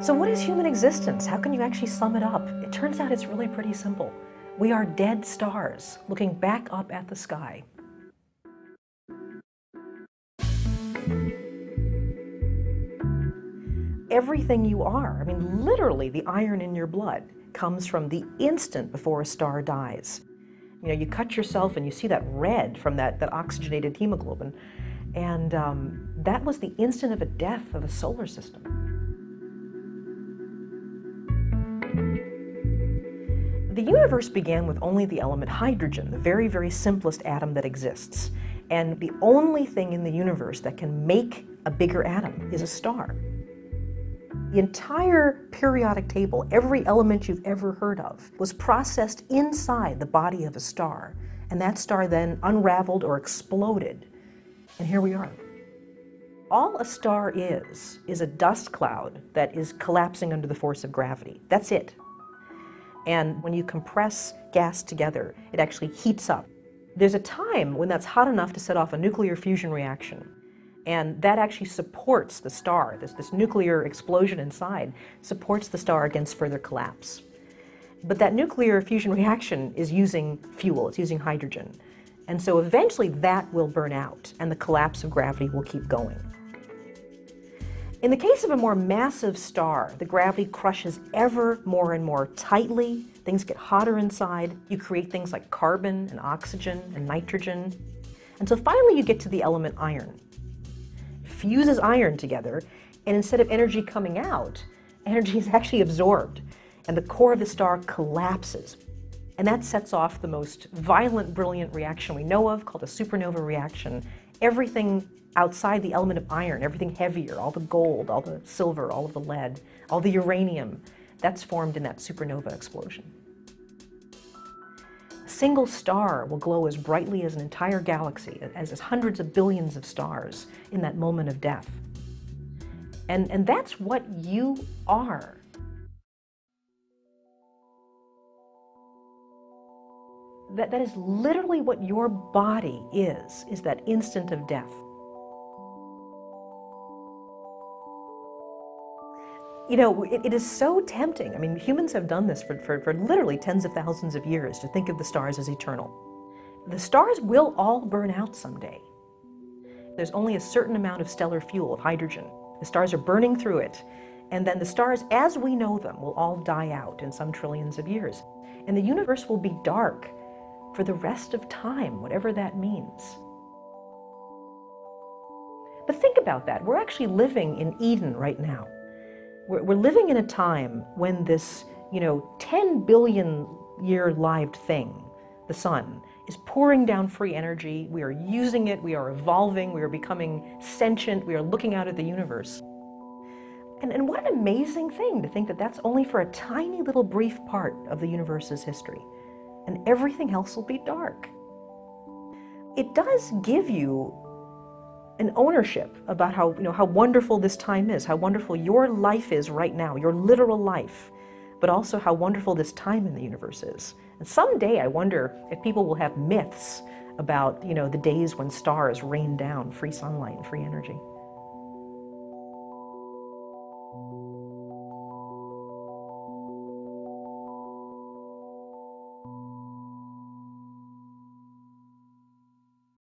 So what is human existence? How can you actually sum it up? It turns out it's really pretty simple. We are dead stars looking back up at the sky. Everything you are, I mean, literally the iron in your blood, comes from the instant before a star dies. You know, you cut yourself and you see that red from that oxygenated hemoglobin, and that was the instant of a death of a solar system. The universe began with only the element hydrogen, the very, very simplest atom that exists. And the only thing in the universe that can make a bigger atom is a star. The entire periodic table, every element you've ever heard of, was processed inside the body of a star. And that star then unraveled or exploded. And here we are. All a star is a dust cloud that is collapsing under the force of gravity. That's it. And when you compress gas together, it actually heats up. There's a time when that's hot enough to set off a nuclear fusion reaction. And that actually supports the star. This nuclear explosion inside supports the star against further collapse. But that nuclear fusion reaction is using fuel, it's using hydrogen. And so eventually that will burn out and the collapse of gravity will keep going. In the case of a more massive star, the gravity crushes ever more and more tightly. Things get hotter inside. You create things like carbon and oxygen and nitrogen. Until finally you get to the element iron. It fuses iron together, and instead of energy coming out, energy is actually absorbed, and the core of the star collapses. And that sets off the most violent, brilliant reaction we know of, called a supernova reaction. Everything outside the element of iron, everything heavier, all the gold, all the silver, all of the lead, all the uranium, that's formed in that supernova explosion. A single star will glow as brightly as an entire galaxy, as hundreds of billions of stars in that moment of death. And that's what you are. That is literally what your body is that instant of death. You know, it is so tempting. I mean, humans have done this for literally tens of thousands of years, to think of the stars as eternal. The stars will all burn out someday. There's only a certain amount of stellar fuel, of hydrogen. The stars are burning through it, and then the stars, as we know them, will all die out in some trillions of years. And the universe will be dark for the rest of time, whatever that means. But think about that. We're actually living in Eden right now. We're living in a time when this, 10 billion year lived thing, the sun, is pouring down free energy. We are using it, we are evolving, we are becoming sentient, we are looking out at the universe. And what an amazing thing to think that that's only for a tiny little brief part of the universe's history. And everything else will be dark. It does give you an ownership about how wonderful this time is, how wonderful your life is right now, your literal life, but also how wonderful this time in the universe is. And someday I wonder if people will have myths about, the days when stars rain down free sunlight and free energy.